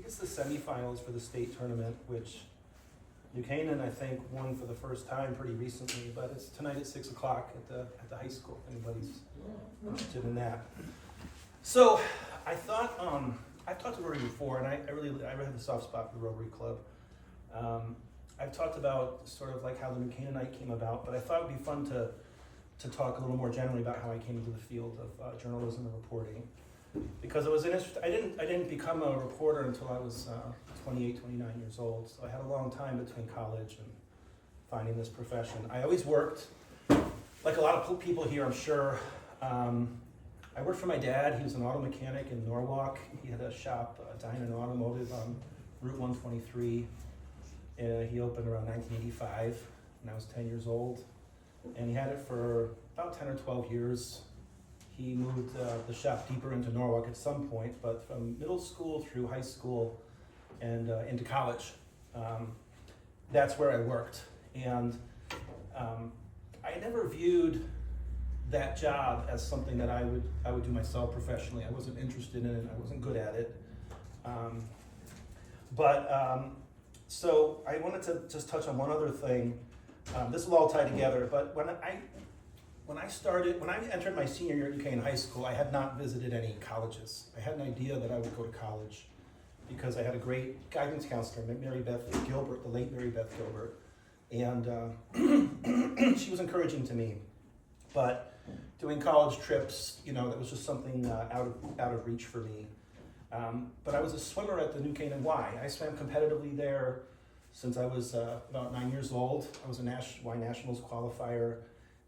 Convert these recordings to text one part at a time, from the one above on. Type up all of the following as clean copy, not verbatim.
it's the semifinals for the state tournament, which New Canaan, I think, won for the first time pretty recently, but it's tonight at 6 o'clock at the high school, if anybody's interested in that. So I thought, I've talked to Rotary before, and I really have a soft spot for the Rotary Club. I've talked about sort of like how the New Canaanite came about, but I thought it would be fun to talk a little more generally about how I came into the field of journalism and reporting. Because it was I didn't become a reporter until I was 28, 29 years old. So I had a long time between college and finding this profession. I always worked, like a lot of people here, I'm sure. I worked for my dad. He was an auto mechanic in Norwalk. He had a shop, Dinan Automotive on Route 123. He opened around 1985 when I was 10 years old. And he had it for about 10 or 12 years. He moved the shop deeper into Norwalk at some point, but from middle school through high school and into college, that's where I worked. And I never viewed that job as something that I would do myself professionally. I wasn't interested in it. I wasn't good at it. So I wanted to just touch on one other thing. This will all tie together, but when I entered my senior year at UK in high school, I had not visited any colleges. I had an idea that I would go to college because I had a great guidance counselor, Mary Beth Gilbert, the late Mary Beth Gilbert, and she was encouraging to me. But doing college trips, that was just something out of reach for me. But I was a swimmer at the New Canaan Y. I swam competitively there since I was about 9 years old. I was a Y Nationals qualifier.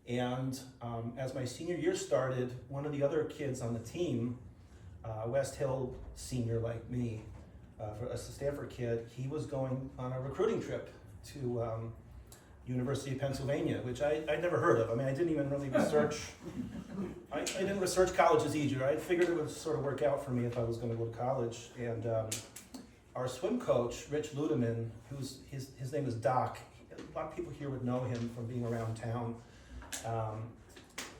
And as my senior year started, one of the other kids on the team, West Hill senior like me, a Stanford kid, he was going on a recruiting trip to University of Pennsylvania, which I'd never heard of. I mean, I didn't even really research. I didn't research colleges either. I figured it would sort of work out for me if I was going to go to college. And our swim coach, Rich Ludeman, his name is Doc. A lot of people here would know him from being around town.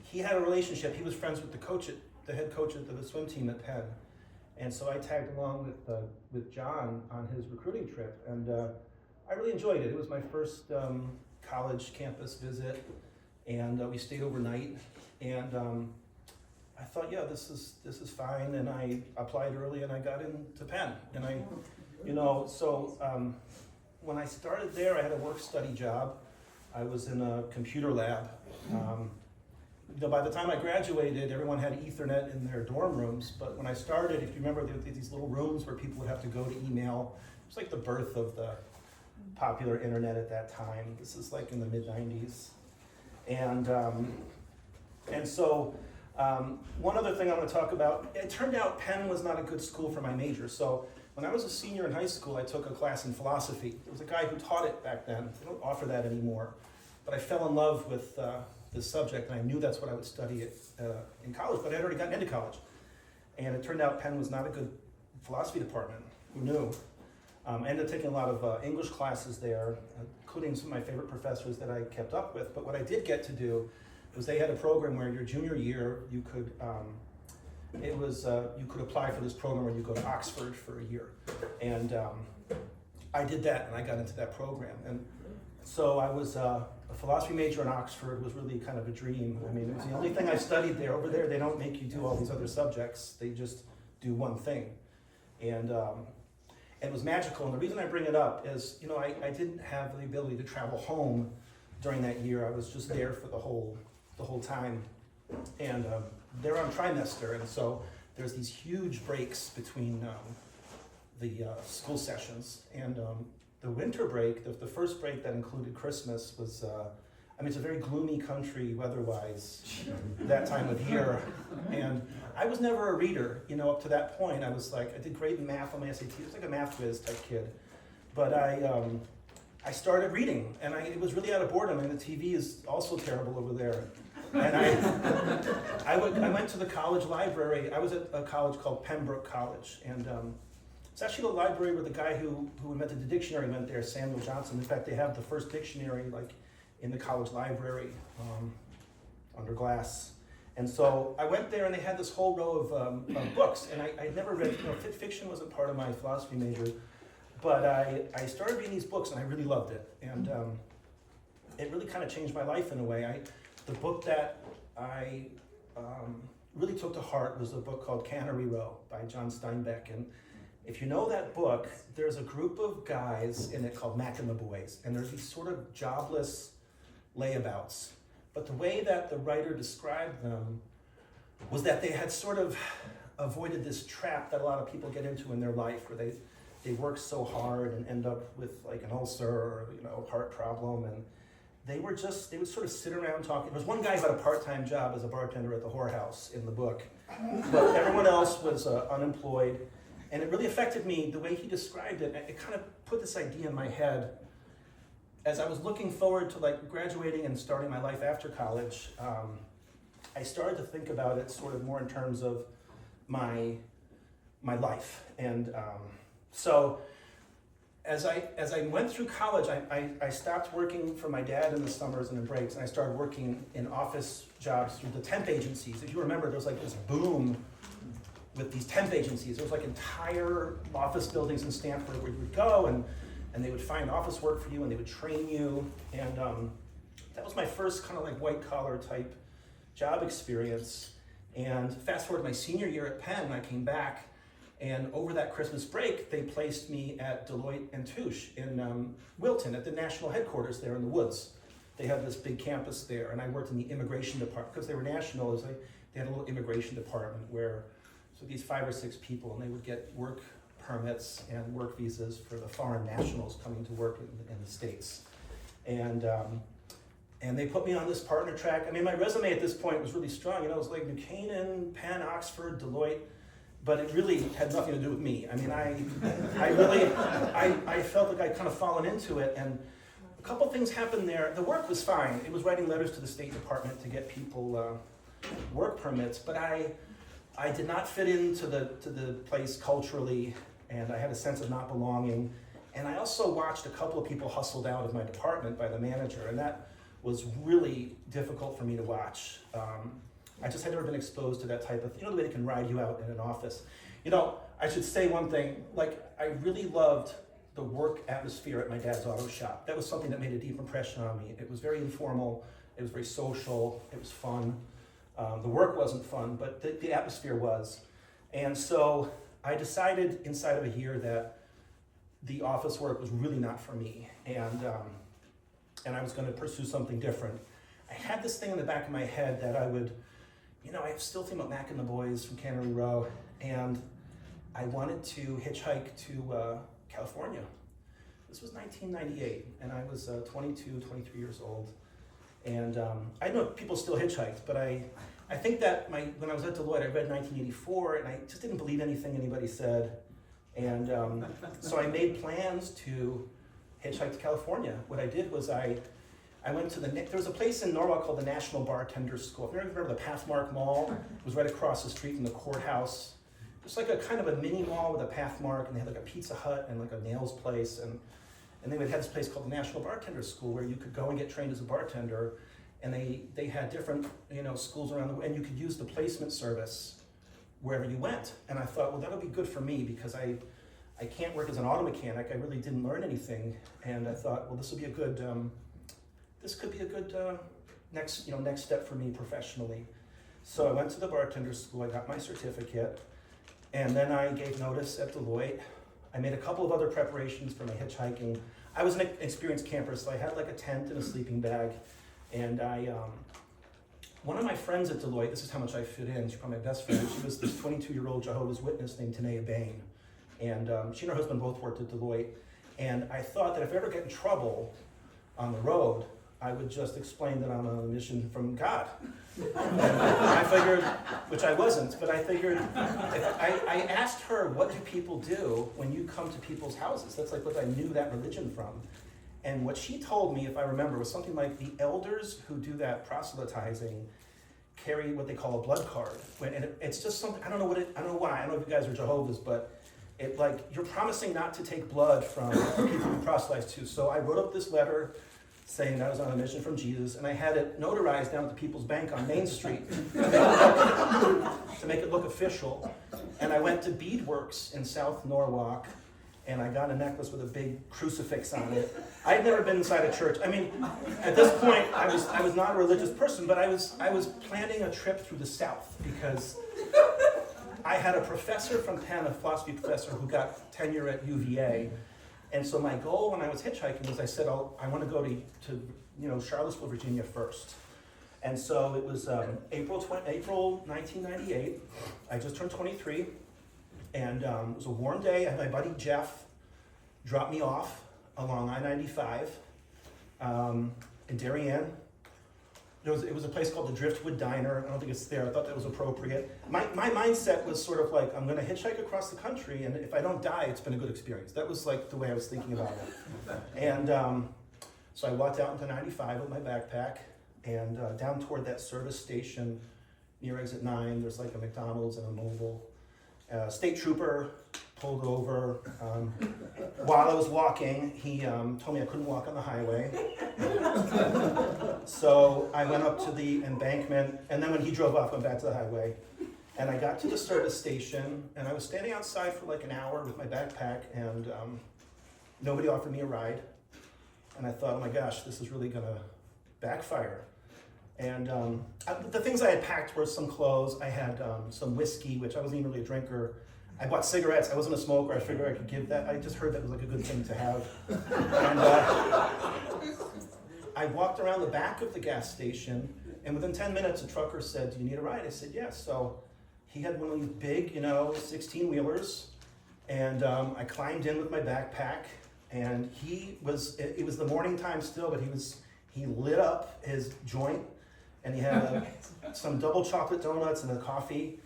He had a relationship. He was friends with the head coach at the swim team at Penn, and so I tagged along with John on his recruiting trip, and I really enjoyed it. It was my first college campus visit, and we stayed overnight. And I thought, yeah, this is fine. And I applied early, and I got into Penn. And when I started there, I had a work-study job. I was in a computer lab. By the time I graduated, everyone had Ethernet in their dorm rooms, but when I started, if you remember, there were these little rooms where people would have to go to email. It was like the birth of the popular internet at that time. This is like in the mid-90s. And so one other thing I want to talk about, it turned out Penn was not a good school for my major. So when I was a senior in high school, I took a class in philosophy. There was a guy who taught it back then. They don't offer that anymore. But I fell in love with this subject, and I knew that's what I would study in college, but I had already gotten into college. And it turned out Penn was not a good philosophy department. Who knew? I ended up taking a lot of English classes there, including some of my favorite professors that I kept up with. But what I did get to do was they had a program where your junior year, you could apply for this program where you go to Oxford for a year. And I did that, and I got into that program. And so I was a philosophy major in Oxford. Was really kind of a dream. I mean, it was the only thing I studied there. Over there, they don't make you do all these other subjects. They just do one thing. And it was magical. And the reason I bring it up is, I didn't have the ability to travel home during that year. I was just there for the whole time. And they're on trimester, and so there's these huge breaks between the school sessions. And the winter break, the first break that included Christmas was, it's a very gloomy country weather-wise that time of year. And I was never a reader, up to that point. I was like, I did great in math on my SAT. I was like a math whiz type kid. But I started reading, and it was really out of boredom, and the TV is also terrible over there. And I went to the college library. I was at a college called Pembroke College, and it's actually the library where the guy who invented the dictionary went there, Samuel Johnson. In fact, they have the first dictionary in the college library under glass. And so I went there and they had this whole row of books, and I'd never read, fiction wasn't part of my philosophy major, but I started reading these books and I really loved it. And it really kind of changed my life in a way. The book that I really took to heart was a book called Cannery Row by John Steinbeck. And if you know that book, there's a group of guys in it called Mackinac Boys, and there's these sort of jobless layabouts. But the way that the writer described them was that they had sort of avoided this trap that a lot of people get into in their life, where they work so hard and end up with like an ulcer or heart problem, and they would sort of sit around talking. There was one guy who had a part-time job as a bartender at the whorehouse in the book, but everyone else was unemployed, and it really affected me the way he described it. It kind of put this idea in my head as I was looking forward to like graduating and starting my life after college. I started to think about it sort of more in terms of my life, and so as I went through college, I stopped working for my dad in the summers and in breaks, and I started working in office jobs through the temp agencies. If you remember, there was like this boom with these temp agencies. There was like entire office buildings in Stanford where you would go and they would find office work for you and they would train you. And that was my first kind of like white collar type job experience. And fast forward my senior year at Penn, I came back, and over that Christmas break, they placed me at Deloitte and Touche in Wilton at the national headquarters there in the woods. They had this big campus there, and I worked in the immigration department. Because they were national, they had a little immigration department where, so these 5 or 6 people, and they would get work permits and work visas for the foreign nationals coming to work in the States. And they put me on this partner track. I mean, my resume at this point was really strong. It was like New Canaan, Penn, Oxford, Deloitte, but it really had nothing to do with me. I mean, I felt like I'd kind of fallen into it, and a couple things happened there. The work was fine. It was writing letters to the State Department to get people work permits, but I did not fit into the place culturally, and I had a sense of not belonging. And I also watched a couple of people hustled out of my department by the manager, and that was really difficult for me to watch. I just had never been exposed to that type of, the way they can ride you out in an office. I should say one thing, like I really loved the work atmosphere at my dad's auto shop. That was something that made a deep impression on me. It was very informal, it was very social, it was fun. The work wasn't fun, but the atmosphere was. And so I decided inside of a year that the office work was really not for me, and I was going to pursue something different. I had this thing in the back of my head that I would, I still think about Mac and the Boys from Cannery Row, and I wanted to hitchhike to California. This was 1998, and I was 22, 23 years old. And I know people still hitchhiked, but I think that when I was at Deloitte, I read 1984, and I just didn't believe anything anybody said. And so I made plans to hitchhike to California. What I did was I went to there was a place in Norwalk called the National Bartenders School. If you remember the Pathmark Mall, it was right across the street from the courthouse. It's like a kind of a mini mall with a Pathmark, and they had like a Pizza Hut and like a nails place, and they would have this place called the National Bartenders School where you could go and get trained as a bartender, and they had different schools around the way, and you could use the placement service wherever you went. And I thought, well, that'll be good for me because I can't work as an auto mechanic. I really didn't learn anything, and I thought, well, this could be a good next step for me professionally. So I went to the bartender's school. I got my certificate, and then I gave notice at Deloitte. I made a couple of other preparations for my hitchhiking. I was an experienced camper, so I had like a tent and a sleeping bag, and one of my friends at Deloitte, this is how much I fit in, she's probably my best friend, she was this 22-year-old Jehovah's Witness named Tanea Bain, and she and her husband both worked at Deloitte, and I thought that if I ever get in trouble on the road, I would just explain that I'm on a mission from God. And I figured, which I wasn't, but I figured, I asked her, what do people do when you come to people's houses? That's like what I knew that religion from. And what she told me, if I remember, was something like the elders who do that proselytizing carry what they call a blood card. And it's just something, I don't know why, I don't know if you guys are Jehovah's, but you're promising not to take blood from people you proselytize to. So I wrote up this letter saying I was on a mission from Jesus, and I had it notarized down at the People's Bank on Main Street to make it look official. And I went to Beadworks in South Norwalk, and I got a necklace with a big crucifix on it. I'd never been inside a church. I mean, at this point, I was not a religious person, but I was planning a trip through the South because I had a professor from Penn, a philosophy professor, who got tenure at UVA. And so my goal when I was hitchhiking was I said, I want to go to Charlottesville, Virginia first. And so it was April 1998. I just turned 23. And it was a warm day. I had my buddy Jeff drop me off along I-95 in Darien. It was a place called the Driftwood Diner. I don't think it's there. I thought that was appropriate. My mindset was sort of like, I'm going to hitchhike across the country, and if I don't die, it's been a good experience. That was like the way I was thinking about it. And so I walked out into 95 with my backpack, and down toward that service station near exit 9, there's like a McDonald's and a Mobil. State trooper pulled over. While I was walking, he told me I couldn't walk on the highway. So I went up to the embankment, and then when he drove off, I went back to the highway. And I got to the service station, and I was standing outside for like an hour with my backpack, and nobody offered me a ride. And I thought, oh my gosh, this is really gonna backfire. And the things I had packed were some clothes. I had some whiskey, which I wasn't even really a drinker. I bought cigarettes. I wasn't a smoker. I figured I could give that. I just heard that was like a good thing to have. And I walked around the back of the gas station, and within 10 minutes, a trucker said, "Do you need a ride?" I said, "Yes." So he had one of these big, 16-wheelers, and I climbed in with my backpack, and it was the morning time still, but he lit up his joint. And he had some double chocolate donuts and a coffee.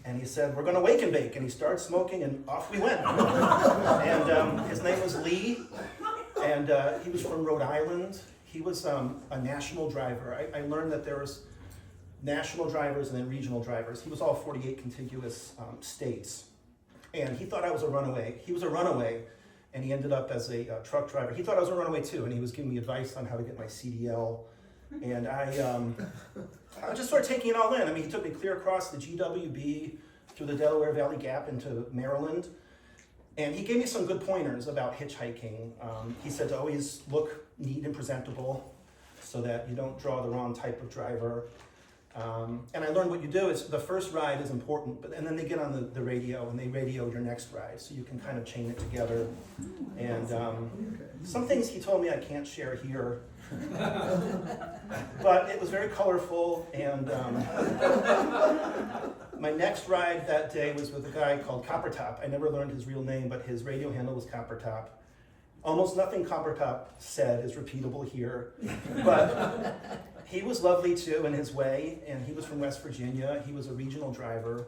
And he said, "We're going to wake and bake." And he started smoking, and off we went. And his name was Lee. And he was from Rhode Island. He was a national driver. I learned that there was national drivers and then regional drivers. He was all 48 contiguous states. And he thought I was a runaway. He was a runaway. And he ended up as a truck driver. He thought I was a runaway too. And he was giving me advice on how to get my CDL. And I just started taking it all in. I mean, he took me clear across the GWB through the Delaware Valley Gap into Maryland. And he gave me some good pointers about hitchhiking. He said to always look neat and presentable so that you don't draw the wrong type of driver. And I learned what you do is the first ride is important, and then they get on the radio and they radio your next ride, so you can kind of chain it together. And some things he told me I can't share here, but it was very colorful. And my next ride that day was with a guy called Coppertop. I never learned his real name, but his radio handle was Coppertop. Almost nothing Coppertop said is repeatable here, but he was lovely too in his way, and he was from West Virginia. He was a regional driver.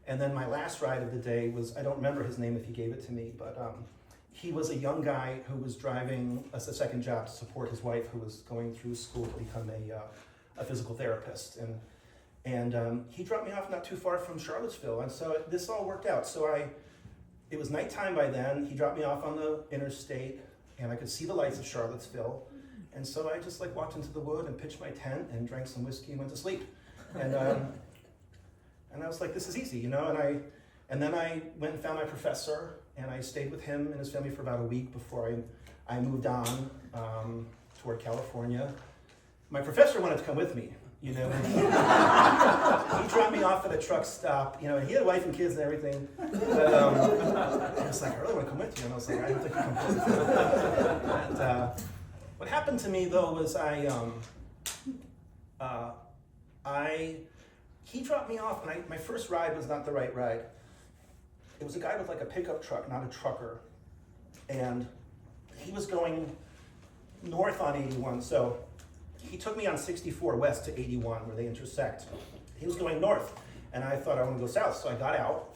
And then my last ride of the day was, I don't remember his name if he gave it to me, but he was a young guy who was driving a second job to support his wife, who was going through school to become a physical therapist. And he dropped me off not too far from Charlottesville, and so this all worked out. So it was nighttime by then. He dropped me off on the interstate, and I could see the lights of Charlottesville. And so I just walked into the wood and pitched my tent and drank some whiskey and went to sleep. And I was like, this is easy, And then I went and found my professor, and I stayed with him and his family for about a week before I moved on toward California. My professor wanted to come with me, He dropped me off at a truck stop, He had a wife and kids and everything. But I was like, I really want to come with you. And I was like, I don't think you can come with me. What happened to me though was he dropped me off, and my first ride was not the right ride. It was a guy with a pickup truck, not a trucker. And he was going north on 81, so he took me on 64 west to 81 where they intersect. He was going north, and I thought I want to go south, so I got out.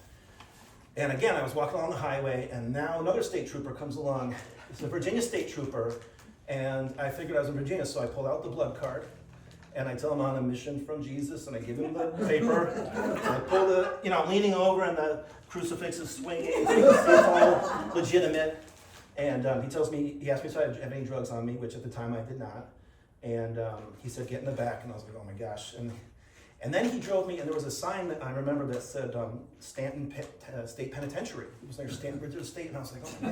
And again, I was walking along the highway, and now another state trooper comes along. It's a Virginia state trooper, and I figured I was in Virginia, so I pulled out the blood card, and I tell him I'm on a mission from Jesus, and I give him the paper, and I pull I'm leaning over, and the crucifix is swinging, so you can see it's all legitimate. And he asked me if I had any drugs on me, which at the time I did not. And he said, get in the back. And I was like, oh my gosh. And then he drove me, and there was a sign that I remember that said Stanton State Penitentiary. It was like Stanton Bridge State, and I was like, oh my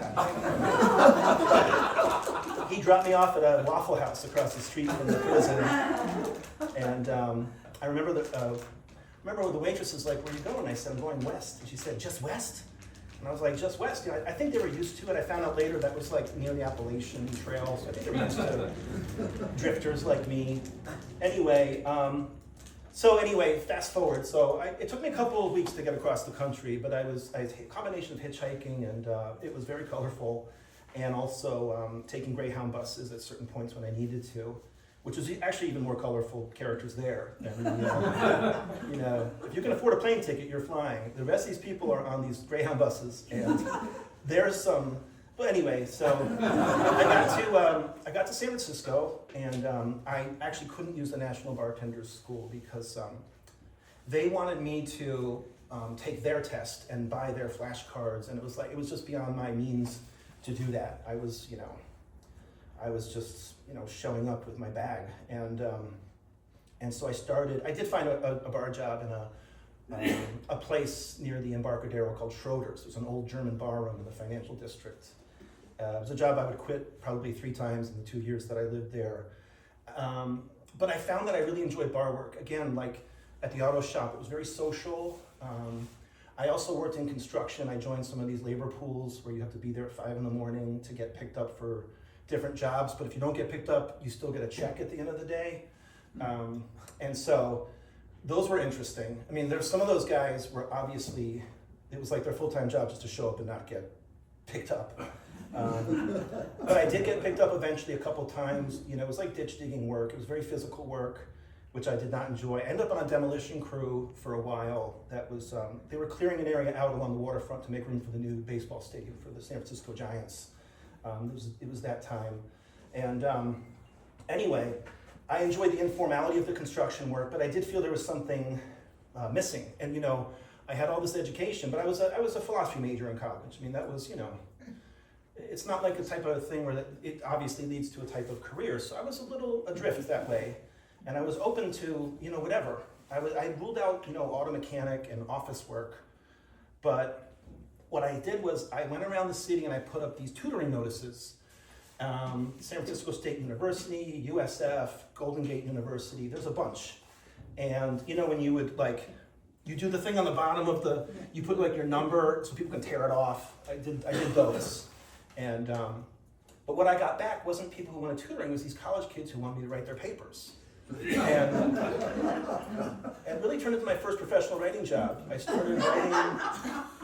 God. He dropped me off at a Waffle House across the street from the prison. And I remember the waitress was like, where are you going? I said, I'm going west. And she said, just west? And I was like, just west? You know, I think they were used to it. I found out later that was like near the Appalachian Trail. So I think they were used to drifters like me. Anyway, fast forward. So it took me a couple of weeks to get across the country, but I had a combination of hitchhiking, and it was very colorful, and also taking Greyhound buses at certain points when I needed to, which was actually even more colorful characters there. And, if you can afford a plane ticket, you're flying. The rest of these people are on these Greyhound buses, and there's some. But anyway, so I got to San Francisco, and I actually couldn't use the National Bartenders School because they wanted me to take their test and buy their flashcards, and it was just beyond my means to do that. I was just showing up with my bag, and so I did find a bar job in a place near the Embarcadero called Schroeder's. It was an old German bar room in the financial district. It was a job I would quit probably 3 times in the 2 years that I lived there. But I found that I really enjoyed bar work. Again, like at the auto shop, it was very social. I also worked in construction. I joined some of these labor pools where you have to be there at 5 a.m. to get picked up for different jobs. But if you don't get picked up, you still get a check at the end of the day. And so those were interesting. I mean, there's some of those guys were obviously, it was like their full-time job just to show up and not get picked up. But I did get picked up eventually a couple times. It was like ditch digging work. It was very physical work, which I did not enjoy. I ended up on a demolition crew for a while. That was they were clearing an area out along the waterfront to make room for the new baseball stadium for the San Francisco Giants. It was that time. And anyway, I enjoyed the informality of the construction work, but I did feel there was something missing. And I had all this education, but I was a philosophy major in college. I mean, that was it's not like a type of thing where it obviously leads to a type of career. So I was a little adrift that way, and I was open to whatever. I ruled out auto mechanic and office work, but what I did was I went around the city and I put up these tutoring notices. San Francisco State University, USF, Golden Gate University. There's a bunch, and when you would you do the thing on the bottom of you put your number so people can tear it off. I did those. And but what I got back wasn't people who wanted tutoring, it was these college kids who wanted me to write their papers. And it really turned into my first professional writing job. I started writing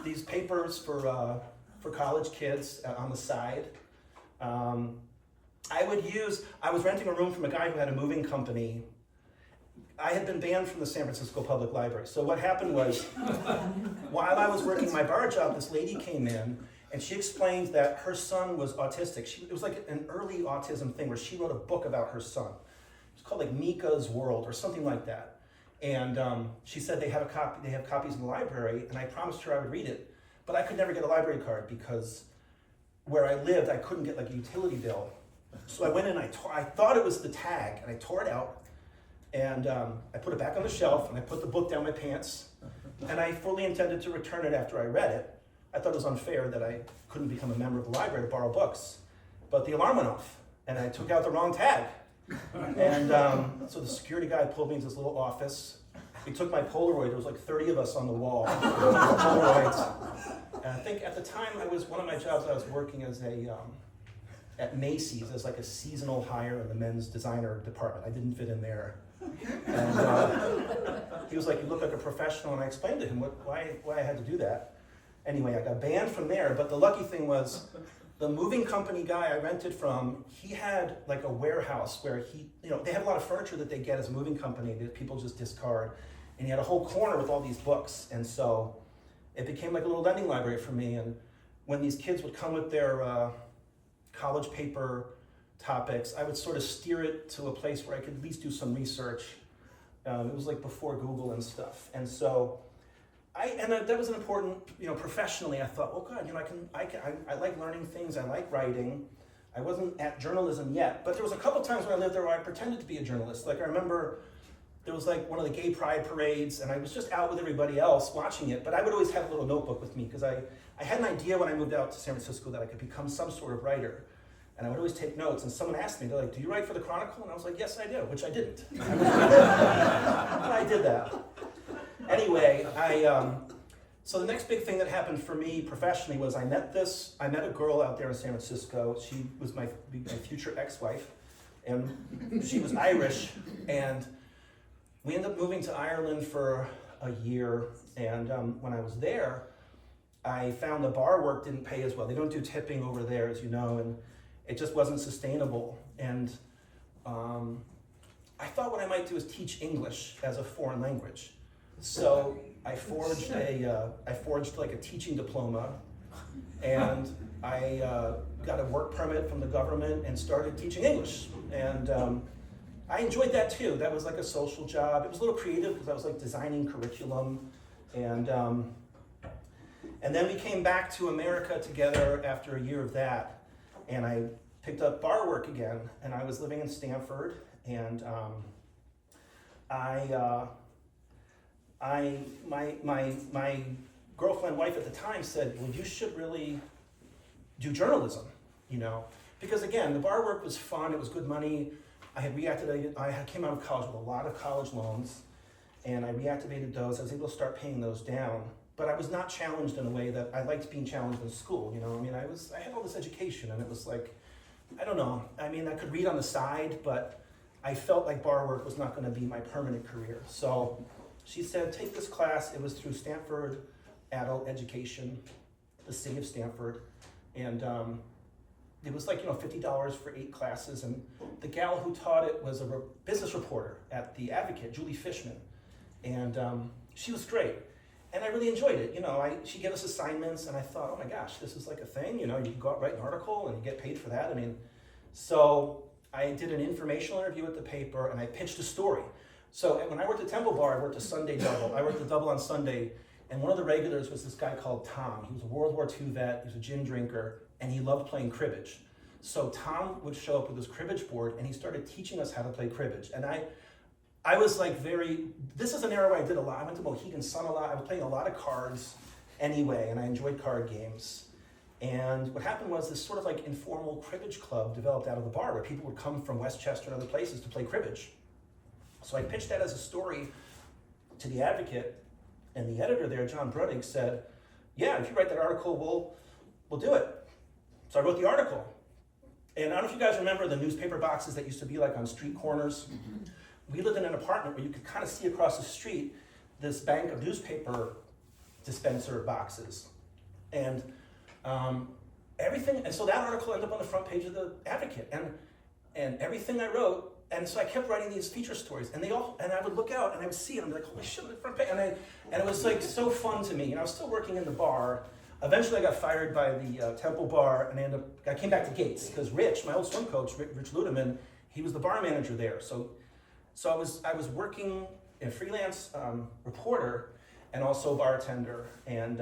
these papers for college kids on the side. I was renting a room from a guy who had a moving company. I had been banned from the San Francisco Public Library. So what happened was, while I was working my bar job, this lady came in, and she explained that her son was autistic. It was like an early autism thing where she wrote a book about her son. It was called Mika's World or something like that. And she said they have copies in the library, and I promised her I would read it. But I could never get a library card because where I lived, I couldn't get a utility bill. So I went in and I thought it was the tag, and I tore it out, and I put it back on the shelf, and I put the book down my pants, and I fully intended to return it after I read it. I thought it was unfair that I couldn't become a member of the library to borrow books, but the alarm went off, and I took out the wrong tag. And so the security guy pulled me into this little office. He took my Polaroid. There was 30 of us on the wall. Polaroids. And I think at the time, one of my jobs, I was working as at Macy's as a seasonal hire in the men's designer department. I didn't fit in there. And he was like, "You look like a professional," and I explained to him why I had to do that. Anyway, I got banned from there, but the lucky thing was the moving company guy I rented from, he had a warehouse where they have a lot of furniture that they get as a moving company that people just discard. And he had a whole corner with all these books. And so it became a little lending library for me. And when these kids would come with their college paper topics, I would sort of steer it to a place where I could at least do some research. It was before Google and stuff. And so that was an important, professionally, I thought, well, good, I like learning things, I like writing. I wasn't at journalism yet, but there was a couple times when I lived there where I pretended to be a journalist. Like I remember there was like one of the gay pride parades and I was just out with everybody else watching it, but I would always have a little notebook with me because I had an idea when I moved out to San Francisco that I could become some sort of writer. And I would always take notes, and someone asked me, they're like, do you write for the Chronicle? And I was like, yes, I do, which I didn't. But I did that. Anyway, so the next big thing that happened for me professionally was I met a girl out there in San Francisco. She was my future ex-wife, and she was Irish, and we ended up moving to Ireland for a year, and when I was there, I found the bar work didn't pay as well. They don't do tipping over there, as you know, and it just wasn't sustainable. And I thought what I might do is teach English as a foreign language. So I forged like a teaching diploma, and I got a work permit from the government and started teaching English. And I enjoyed that too. That was like a social job. It was a little creative because I was like designing curriculum, and then we came back to America together after a year of that, and I picked up bar work again, and I was living in Stanford, and my girlfriend, wife at the time said, well, you should really do journalism, because again, the bar work was fun, it was good money. I came out of college with a lot of college loans, and I reactivated those. I was able to start paying those down, but I was not challenged in a way that I liked being challenged in school, I had all this education, and it was like, I don't know, I could read on the side, but I felt like bar work was not gonna be my permanent career. So she said, take this class. It was through Stanford Adult Education, the city of Stanford. And it was like, $50 for 8 classes. And the gal who taught it was a business reporter at The Advocate, Julie Fishman. And she was great. And I really enjoyed it. She gave us assignments, and I thought, oh my gosh, this is like a thing. You can go out and write an article and you get paid for that. So I did an informational interview at the paper, and I pitched a story. So when I worked at Temple Bar, I worked a Sunday double. I worked a double on Sunday, and one of the regulars was this guy called Tom. He was a World War II vet, he was a gin drinker, and he loved playing cribbage. So Tom would show up with his cribbage board, and he started teaching us how to play cribbage. And I was like this is an era where I did a lot. I went to Mohegan Sun a lot. I was playing a lot of cards anyway, and I enjoyed card games. And what happened was this sort of like informal cribbage club developed out of the bar where people would come from Westchester and other places to play cribbage. So I pitched that as a story to The Advocate, and the editor there, John Bruddig, said, yeah, if you write that article, we'll do it. So I wrote the article. And I don't know if you guys remember the newspaper boxes that used to be like on street corners. We lived in an apartment where you could kind of see across the street this bank of newspaper dispenser boxes. And so that article ended up on the front page of The Advocate. And everything I wrote, and so I kept writing these feature stories, and I would look out and I would see it, and I'd be like, holy shit, on the front page. And it was like so fun to me. I was still working in the bar. Eventually I got fired by the Temple Bar, and I came back to Gates, because Rich, my old swim coach, Rich Ludeman, he was the bar manager there. So I was working a freelance reporter and also bartender, and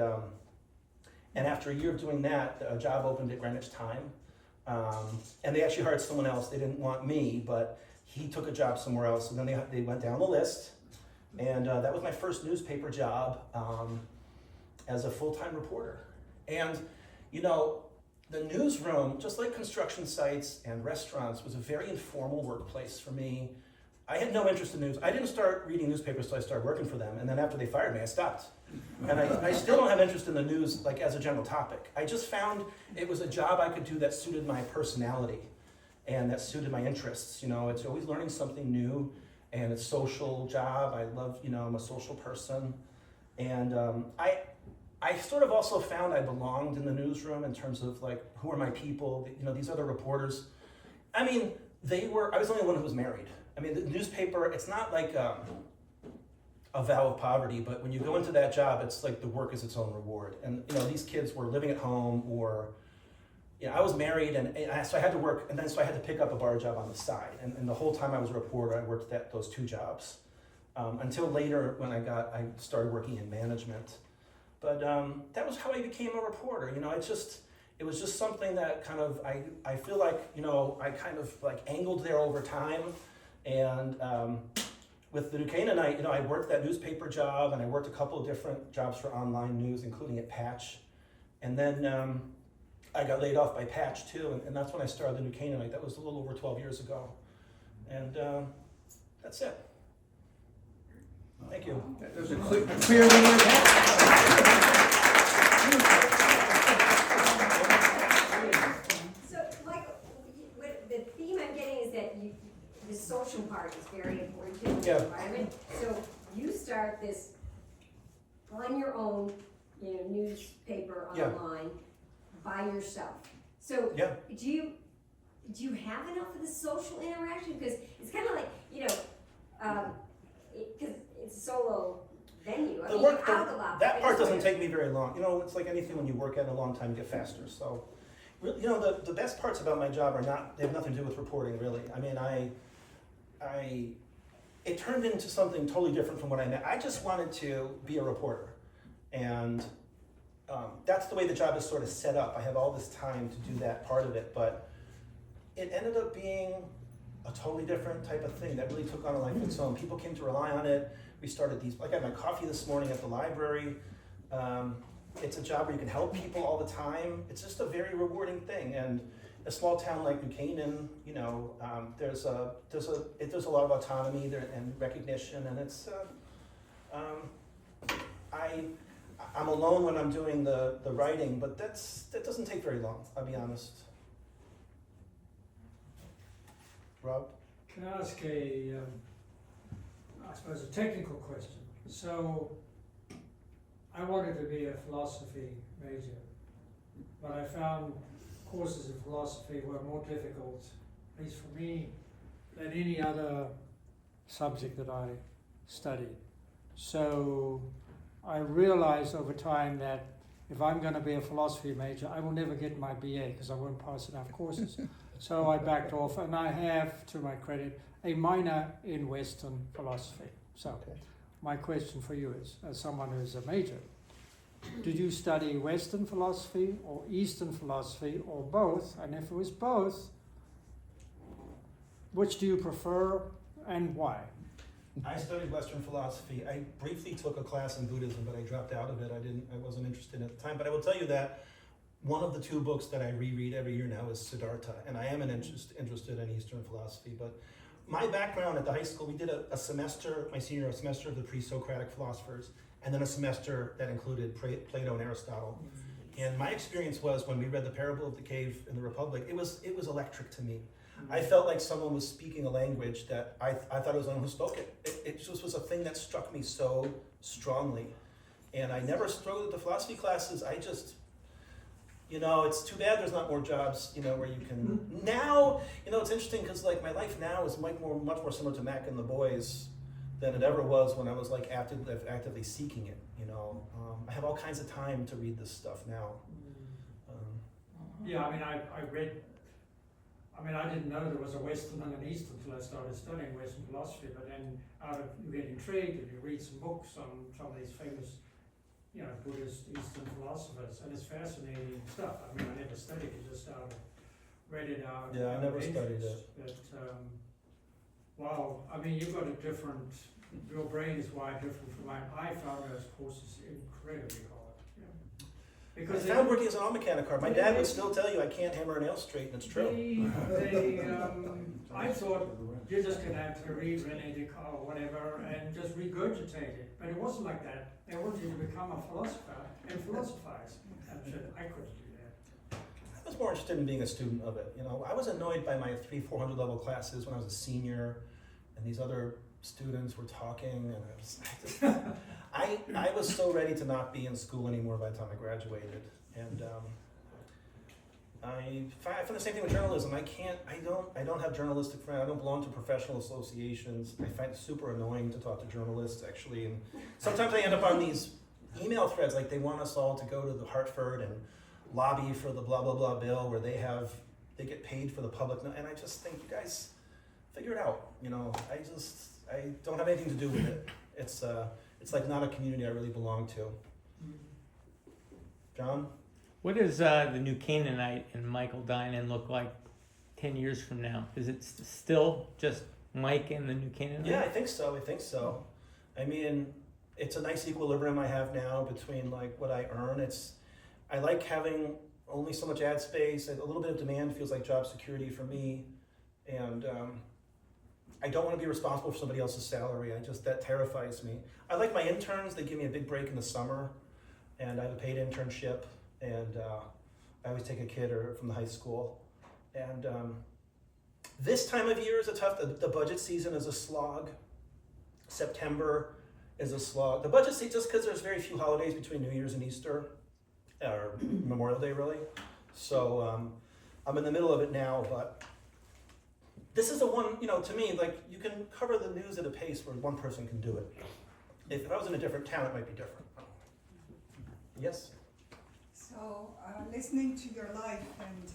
after a year of doing that, a job opened at Greenwich Time, and they actually hired someone else. They didn't want me, but he took a job somewhere else, and then they went down the list, and that was my first newspaper job as a full-time reporter. And the newsroom, just like construction sites and restaurants, was a very informal workplace for me. I had no interest in news. I didn't start reading newspapers until I started working for them, and then after they fired me, I stopped. And I still don't have interest in the news like as a general topic. I just found it was a job I could do that suited my personality and that suited my interests. It's always learning something new, and it's a social job. I love, I'm a social person. And I sort of also found I belonged in the newsroom in terms of like, who are my people? These other reporters. I was the only one who was married. The newspaper, it's not like a vow of poverty, but when you go into that job, it's like the work is its own reward. And these kids were living at home, or I was married, and so I had to work, and then so I had to pick up a bar job on the side. And the whole time I was a reporter, I worked those 2 jobs. until later when I started working in management. But that was how I became a reporter. You know, it was just something that kind of, I feel like, you know, I kind of like angled there over time. And with the New Canaanite, you know, I worked that newspaper job, and I worked a couple of different jobs for online news, including at Patch. And then I got laid off by Patch too, and that's when I started the New Canaanite. That was a little over 12 years ago. And that's it. Thank you. That was a clear winner. So, Michael, the theme I'm getting is that the social part is very important to the environment. So you start this on your own, you know, newspaper online by yourself. So do you have enough of the social interaction? Because it's kind of like, you know, because it's a solo venue. I mean, you're out a lot. That part doesn't take me very long. You know, it's like anything, when you work at it a long time, you get faster. So, you know, the best parts about my job they have nothing to do with reporting, really. I mean, it turned into something totally different from what I meant. I just wanted to be a reporter. And that's the way the job is sort of set up. I have all this time to do that part of it, but it ended up being a totally different type of thing that really took on a life of its own. People came to rely on it. We started these, like I had my coffee this morning at the library. It's a job where you can help people all the time. It's just a very rewarding thing. And a small town like New Canaan, you know, there's a lot of autonomy there and recognition, and it's I'm alone when I'm doing the writing, but that doesn't take very long, I'll be honest. Rob? Can I ask I suppose a technical question? So, I wanted to be a philosophy major, but I found courses of philosophy were more difficult, at least for me, than any other subject that I studied. So, I realized over time that if I'm going to be a philosophy major, I will never get my BA because I won't pass enough courses. So I backed off, and I have, to my credit, a minor in Western philosophy. So my question for you is, as someone who is a major, did you study Western philosophy or Eastern philosophy or both? And if it was both, which do you prefer and why? I studied Western philosophy. I briefly took a class in Buddhism, but I dropped out of it. I wasn't interested at the time. But I will tell you that one of the two books that I reread every year now is Siddhartha, and I am interested in Eastern philosophy. But my background at the high school, we did a semester, my senior semester of the pre-Socratic philosophers, and then a semester that included Plato and Aristotle. And my experience was, when we read the Parable of the Cave in the Republic, it was electric to me. I felt like someone was speaking a language that I thought it was someone who spoke it. It just was a thing that struck me so strongly. And I never struggled with the philosophy classes. I just, you know, it's too bad there's not more jobs, you know, where you can. Now, you know, it's interesting because like my life now is much more similar to Mac and the boys than it ever was when I was like actively seeking it, you know. I have all kinds of time to read this stuff now. Yeah, I mean, I didn't know there was a Western and an Eastern until I started studying Western philosophy, but then you get intrigued and you read some books on some of these famous, you know, Buddhist Eastern philosophers, and it's fascinating stuff. I mean, I never studied it, just read it out. Yeah, I never studied it. But, wow, I mean, you've got a different, your brain is wired different from mine. I found those courses incredibly hard. Because I found working as an auto mechanic car. My dad would still tell you I can't hammer a nail straight, and it's true. I thought you're just going to have to read René Descartes or whatever and just regurgitate it. But it wasn't like that. They wanted you to become a philosopher and philosophize. And I couldn't do that. I was more interested in being a student of it. You know, I was annoyed by my 300-400 level classes when I was a senior, and these other students were talking, and I was so ready to not be in school anymore by the time I graduated. And I find the same thing with journalism. I don't have journalistic friends. I don't belong to professional associations. I find it super annoying to talk to journalists, actually. And sometimes I end up on these email threads, like they want us all to go to the Hartford and lobby for the blah blah blah bill, where they get paid for the public. And I just think, you guys, figure it out. You know, I don't have anything to do with it. It's like not a community I really belong to. John? What does the new Canaanite and Michael Dinan look like 10 years from now? Is it still just Mike and the new Canaanite? Yeah, I think so. I mean, it's a nice equilibrium I have now between like what I earn. I like having only so much ad space. A little bit of demand feels like job security for me. And I don't want to be responsible for somebody else's salary. That terrifies me. I like my interns. They give me a big break in the summer. And I have a paid internship. And I always take a kid from the high school. And this time of year is the budget season is a slog. September is a slog. The budget season, just because there's very few holidays between New Year's and Easter, or Memorial Day really. So I'm in the middle of it now, but this is the one, to me, like you can cover the news at a pace where one person can do it. If I was in a different town, it might be different. Yes? So, listening to your life and,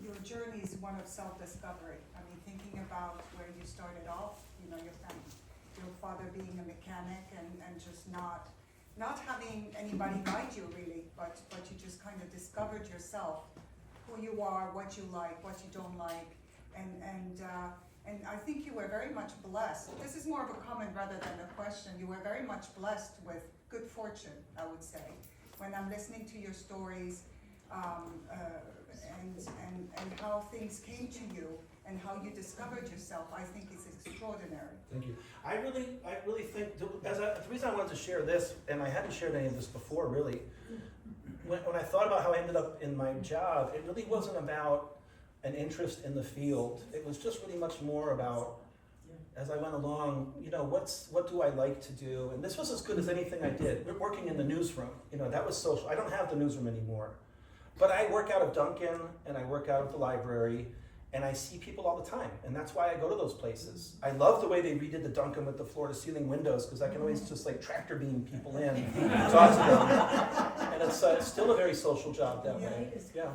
your journey is one of self-discovery. I mean, thinking about where you started off, your father being a mechanic and just not having anybody guide you really, but you just kind of discovered yourself, who you are, what you like, what you don't like, and I think you were very much blessed. This is more of a comment rather than a question. You were very much blessed with good fortune, I would say. When I'm listening to your stories, and how things came to you and how you discovered yourself, I think it's extraordinary. Thank you. I really think, the reason I wanted to share this, and I hadn't shared any of this before really, when I thought about how I ended up in my job, it really wasn't about an interest in the field. It was just really much more about, as I went along, what do I like to do? And this was as good as anything I did. We're working in the newsroom, that was social. I don't have the newsroom anymore. But I work out of Duncan, and I work out of the library, and I see people all the time, and that's why I go to those places. I love the way they redid the Duncan with the floor-to-ceiling windows, because I can always just like tractor beam people in, talk to them, and it's still a very social job that way. Yeah.